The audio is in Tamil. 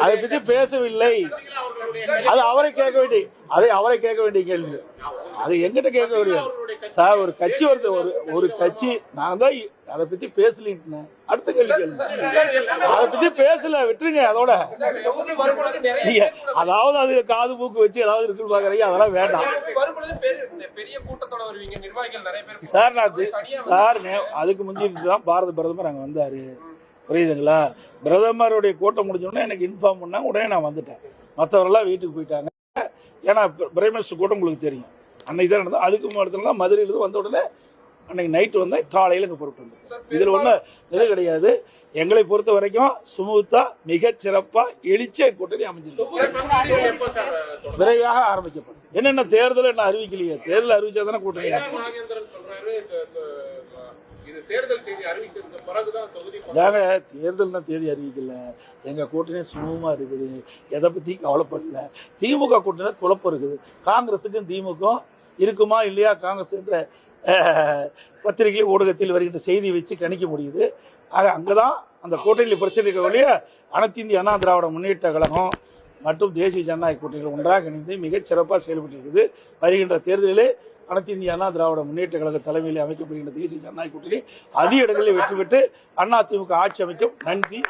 அதை பத்தி பேசவில்லை. அது அவரை கேட்க வேண்டிய கேள்வி. அது எங்கிட்ட கேட்க முடியாது சார். ஒரு கட்சி ஒரு கட்சி நான் தான் அதை பத்தி பேசலின்னு அடுத்த கேள்வி கேள்வி. அதை பத்தி பேசல விட்டுருங்க அதோட. அதாவது அது காது மூக்கு வச்சு ஏதாவது இருக்குன்னு பாக்குறீங்க, அதெல்லாம் வேண்டாம் சார். அதுக்கு முந்தைய தான் பாரத பிரதமர் அங்க வந்தாரு, புரியுதுங்களா? பிரதமருடைய கூட்டம் முடிஞ்சோடனே எனக்கு இன்ஃபார்ம் பண்ணா உடனே நான் வந்துட்டேன். மற்றவரெல்லாம் வீட்டுக்கு போயிட்டாங்க. ஏன்னா பிரைம் மினிஸ்டர் கூட்டம் உங்களுக்கு தெரியும் அன்னைக்கு தான் நடந்தது. அதுக்கு இடத்துல தான் மதுரையிலிருந்து வந்த உடனே அன்னைக்கு நைட்டு வந்தேன், காலையில் இங்கே பொறுப்பு வந்தேன். இதில் ஒன்றும் இது கிடையாது. எங்களை பொறுத்த வரைக்கும் சுமூத்தா மிகச் சிறப்பா எழுச்சியா கூட்டணி அமைஞ்சிருக்கு. விரைவாக ஆரம்பிக்கப்படும். என்னென்ன தேர்தல் என்ன அறிவிக்கலையே, தேர்தல் அறிவிச்சா தானே கூட்டணி. தேர்தல் தேதி அறிவிக்கல. எங்க கூட்டணி சுமூகமா இருக்குது. எதை பத்தி கவலைப்படல. திமுக கூட்டணி குழப்பம் இருக்குது. காங்கிரசுக்கும் திமுக இருக்குமா இல்லையா காங்கிரஸ் என்ற பத்திரிகை ஊடகத்தில் வருகின்ற செய்தி வச்சு கணிக்க முடியுது. அங்கதான் அந்த கூட்டணியில் பிரச்சனை இருக்கக்கூடிய அனைத்து இந்திய அண்ணா திராவிட முன்னேற்ற கழகம் மற்றும் தேசிய ஜனநாயக கூட்டணிகள் ஒன்றாக இணைந்து மிகச் சிறப்பாக செயல்பட்டு இருக்குது. வருகின்ற தேர்தலிலே அனைத்து இந்திய அண்ணா திராவிட முன்னேற்ற கழக தலைமையில் அமைக்கப்படுகின்ற தேசிய ஜனநாயக கூட்டணி அதிக இடங்களில் வெற்றி பெற்று அதிமுக ஆட்சி அமைக்கும். நன்றி.